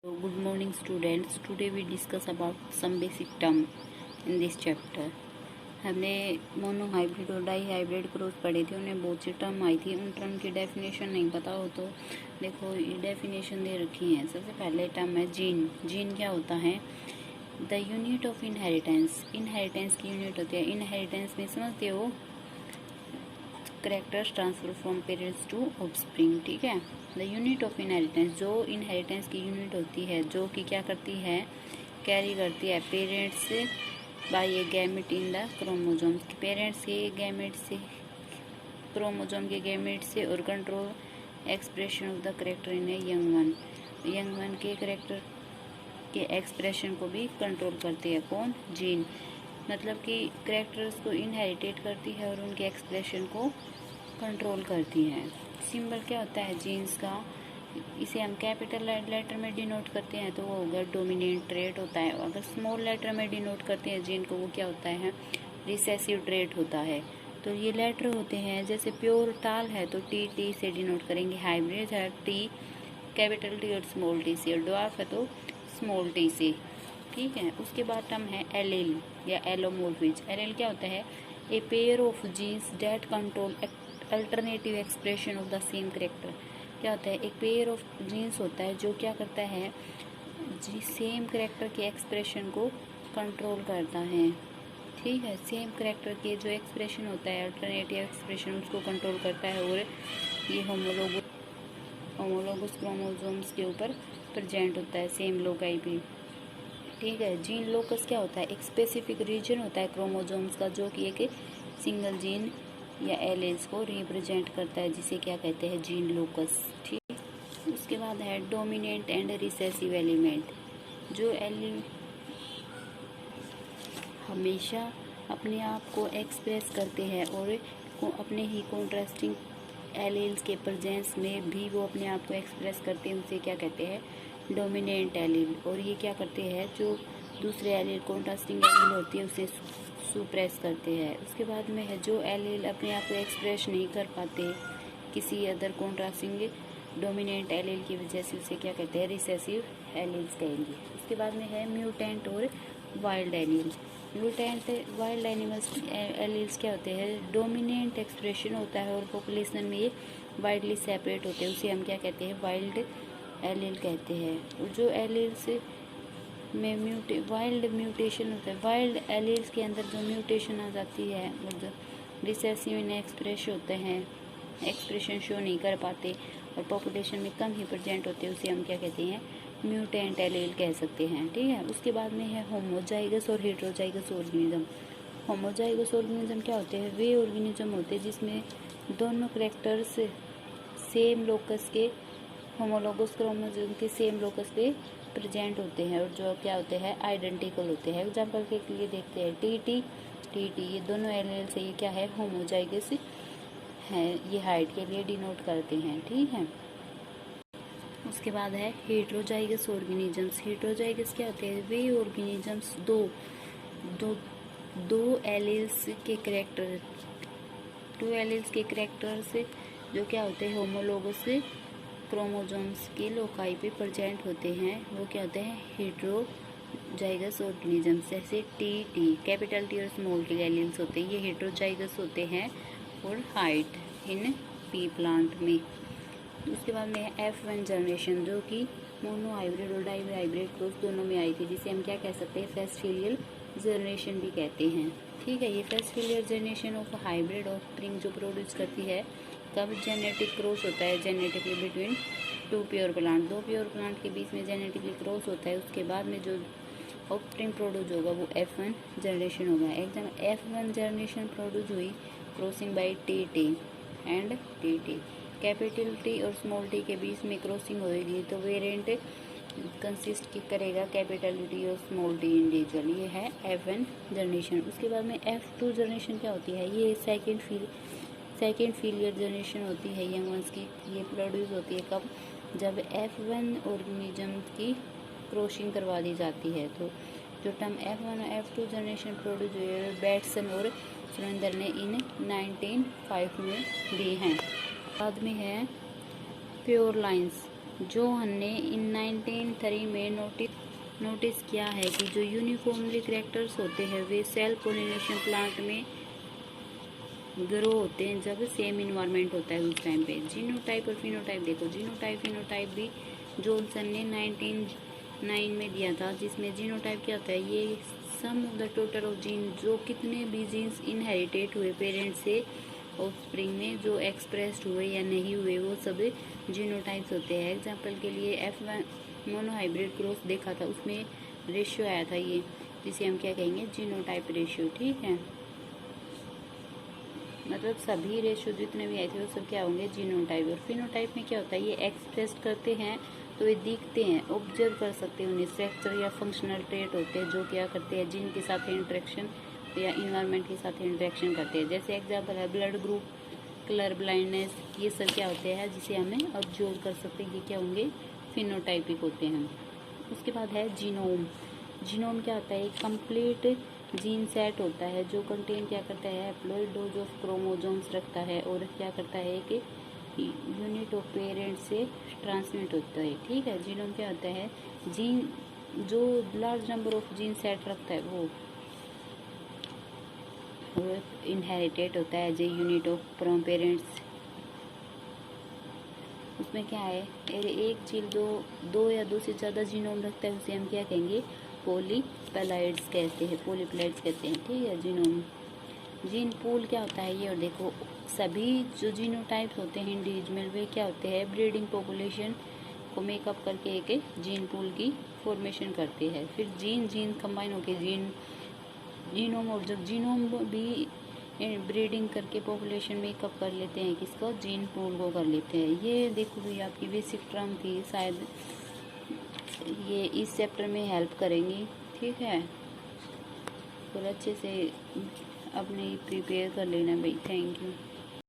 Good morning students. Today we discuss about some basic term in this chapter. हमने mono hybrid और die hybrid cross पढ़े थे, उन्हें बहुत सी टर्म आई थी। उन टर्म की डेफिनेशन नहीं पता हो तो देखो ये डेफिनेशन दे रखी है। सबसे पहले टर्म है जीन। जीन क्या होता है? The unit of inheritance. Inheritance की यूनिट होती है। इनहेरिटेंस में समझते हो characters transfer from parents to offspring. ठीक है, द यूनिट ऑफ इनहेरिटेंस, जो इनहेरिटेंस की यूनिट होती है, जो कि क्या करती है, कैरी करती है पेरेंट्स से by a gamete in the chromosome. Parents के गैमेट से, क्रोमोजोम के गैमेट से, और control expression of the character in a young one. Young one के करेक्टर के एक्सप्रेशन को भी कंट्रोल करती है कौन? जीन। मतलब कि करेक्टर्स को इनहेरिटेट करती है और उनके एक्सप्रेशन को कंट्रोल करती है। सिंबल क्या होता है जीन्स का? इसे हम कैपिटल लेटर में डिनोट करते हैं तो वो होगा डोमिनेंट ट्रेट होता है। अगर स्मॉल लेटर में डिनोट करते हैं जीन को, वो क्या होता है? रिसेसिव ट्रेट होता है। तो ये लेटर होते हैं, जैसे प्योर टाल है तो टी से डिनोट करेंगे, हाइब्रिड है टी कैपिटल टी और स्मॉल टी से, और ड्वार्फ है तो स्मॉल टी से। ठीक है, उसके बाद टर्म है एलील या एलोमोर्फिज। एलील क्या होता है? A pair of genes that control alternative expression of the same character. क्या होता है? एक पेयर ऑफ जीन्स होता है जो क्या करता है, सेम करेक्टर के एक्सप्रेशन को कंट्रोल करता है। ठीक है, सेम करेक्टर के जो एक्सप्रेशन होता है, अल्टरनेटिव एक्सप्रेशन, उसको कंट्रोल करता है, और ये होमोलोगस क्रोमोसोम्स के ऊपर प्रेजेंट होता है, सेम लोकाई पे। ठीक है, जीन लोकस क्या होता है? एक स्पेसिफिक रीजन होता है क्रोमोसोम्स का, जो कि एक सिंगल जीन या एलेल्स को रिप्रेजेंट करता है, जिसे क्या कहते हैं? Gene locus. ठीक, उसके बाद है डोमिनेंट एंड रिसेसिव एलिमेंट। जो एलिमेंट हमेशा अपने आप को एक्सप्रेस करते हैं और अपने ही कॉन्ट्रास्टिंग एलील्स के प्रेजेंस में भी वो अपने आप को एक्सप्रेस करते हैं, उसे क्या कहते हैं? Dominant allele. और ये क्या करते हैं? जो दूसरे एलील कॉन्ट्रास्टिंग एलील होती है उसे सुप्रेस करते हैं। उसके बाद में है जो एलील अपने आप को एक्सप्रेस नहीं कर पाते किसी अदर कॉन्ट्रास्टिंग डोमिनेंट एलील की वजह से, उसे क्या कहते हैं? रिसेसिव एलील्स कहेंगे। उसके बाद में है म्यूटेंट और wild allele. Mutant wild animals alleles क्या होते हैं? डोमिनेंट एक्सप्रेशन होता है और पॉपुलेशन में ये वाइडली सेपरेट होते हैं, उसे हम क्या कहते हैं? वाइल्ड एलील कहते हैं। और जो एलील्स में वाइल्ड म्यूटेशन होता है, वाइल्ड एलील्स के अंदर जो म्यूटेशन आ जाती है, वो जो रिसेसिव इन एक्सप्रेस होते हैं, एक्सप्रेशन शो नहीं कर पाते और पॉपुलेशन में कम ही प्रेजेंट होते हैं, उसे हम क्या कहते हैं? म्यूटेंट एलील कह सकते हैं। ठीक है, उसके बाद में है होमोजाइगस और हेट्रोजाइगस ऑर्गेनिज्म। होमोजाइगस ऑर्गेनिज्म क्या होते हैं? वे ऑर्गेनिज्म होते हैं जिसमें दोनों करेक्टर्स सेम लोकस के, होमोलोगस क्रोमोसोम के सेम लोकस पे प्रेजेंट होते हैं, और जो क्या होते हैं? आइडेंटिकल होते हैं। एग्जाम्पल के लिए देखते हैं टी टी, ये दोनों एलील से ये क्या है? होमोजाइगस है, ये हाइट के लिए डिनोट करते हैं। ठीक है, उसके बाद है हेट्रोजाइगस ऑर्गेनिजम्स। हेट्रोजाइगस क्या होते हैं? वे ऑर्गेनिजम्स दो एलील्स के करेक्टर, टू एलील्स के करेक्टर से जो क्या होते हैं? होमोलोगस क्रोमोसोम्स की लोकाई पे प्रेजेंट होते हैं, वो क्या होते हैं? Heterozygous organisms. जैसे टी कैपिटल टी और स्मॉल टी एलील्स होते हैं, ये हेट्रोजाइगस होते हैं और हाइट इन पी प्लांट में। उसके बाद में है F1 जनरेशन, जो कि मोनो हाइब्रिड और डाई हाइब्रिड क्रॉस दोनों में आई थी, जिसे हम क्या कह सकते हैं? फर्स्ट फिलियल जनरेशन भी कहते हैं। ठीक है, ये first filial generation of hybrid offspring जो प्रोड्यूस करती है, कब जेनेटिक क्रॉस होता है? Genetically between two pure plant, दो प्योर प्लांट के बीच में जेनेटिकली क्रॉस होता है, उसके बाद में जो ऑफस्प्रिंग प्रोड्यूस होगा वो F1 जनरेशन होगा। एकदम F1 जनरेशन प्रोड्यूस हुई crossing by T and T. Capital T और स्मॉल टी के बीच में क्रॉसिंग होगी तो वेरिएंट कंसिस्ट करेगा कैपिटल टी और स्मॉल टी इंडिविजुअल। ये है F1 जनरेशन। उसके बाद में F2 जनरेशन क्या होती है? ये सेकेंड फिलियर जनरेशन होती है यंग वंस की। ये प्रोड्यूस होती है कब? जब F1 ऑर्गेनिज्म की क्रॉसिंग करवा दी जाती है। तो जो टर्म F1 और F2 जनरेशन प्रोड्यूस हुई है, बैट्सन और सुरेंद्र ने इन 1905 में दी हैं। बाद में है प्योर लाइन्स। जोहन ने इन 1903 में नोटिस किया है कि जो यूनिफॉर्मली कैरेक्टर्स होते हैं वे सेल्फ पोलिनेशन प्लांट में ग्रो होते हैं जब सेम इन्वायरमेंट होता है उस टाइम पे। जीनोटाइप और फिनोटाइप देखो, जीनोटाइप फिनोटाइप भी जॉनसन ने 1909 में दिया था, जिसमें जीनोटाइप क्या होता है, ये sum of the total of gene, जो कितने भी जीन्स इनहेरिटेड हुए पेरेंट्स से ऑफस्प्रिंग में, जो एक्सप्रेस्ड हुए या नहीं हुए, वो सब जीनोटाइप्स होते हैं। एग्जाम्पल के लिए F1 मोनोहाइब्रिड क्रॉस देखा था, उसमें रेशियो आया था ये, जिसे हम क्या कहेंगे, जीनोटाइप रेशियो। ठीक है, मतलब सभी रेशियो जितने भी आए थे वो सब क्या होंगे, जीनोटाइप। और फिनोटाइप में क्या होता है, ये एक्सप्रेस करते हैं तो ये दिखते हैं, ऑब्जर्व कर सकते हैं उन्हें, स्ट्रक्चर या फंक्शनल ट्रेट होते हैं जो क्या करते हैं, जिन के साथ इंटरेक्शन या इन्वायरमेंट के साथ इंटरेक्शन करते हैं। जैसे एग्जाम्पल है ब्लड ग्रुप, कलर ब्लाइंडनेस, ये सब क्या होते हैं जिसे हमें ऑब्जर्व कर सकते हैं, ये क्या होंगे, फिनोटाइपिक होते हैं। उसके बाद है जीनोम। जीनोम क्या होता है, एक कंप्लीट जीन सेट होता है जो कंटेन क्या करता है, हैप्लॉइड डोज ऑफ क्रोमोसोम्स रखता है और क्या करता है कि यूनिट ऑफ पेरेंट से ट्रांसमिट होता है। ठीक है, जीनोम क्या होता है, जीन जो large number of gene set रखता है वो इनहेरिटेड होता है as a unit of from parents. उसमें क्या है, एक जीन दो या दो से ज़्यादा जीनोम रखता है उसे हम क्या कहेंगे, पॉलीपेलाइड्स कहते हैं, पॉलीपेलाइड्स कहते हैं। ठीक है, जीनोम। जीन पूल क्या होता है ये, और देखो सभी जो जीनोटाइप्स होते हैं इंडिविजुअल वे क्या होते हैं, ब्रीडिंग पॉपुलेशन को मेकअप करके एक जीन पूल की फॉर्मेशन करते हैं। फिर जीन कंबाइन होकर जीनोम, और जब जीनोम भी ब्रीडिंग करके पॉपुलेशन मेकअप कर लेते हैं, किसको, जीन पूल को कर लेते हैं। ये देखो भाई आपकी बेसिक टर्म थी, शायद ये इस चैप्टर में हेल्प करेंगी। ठीक है, और अच्छे से अपने प्रिपेयर कर लेना भाई। Thank you.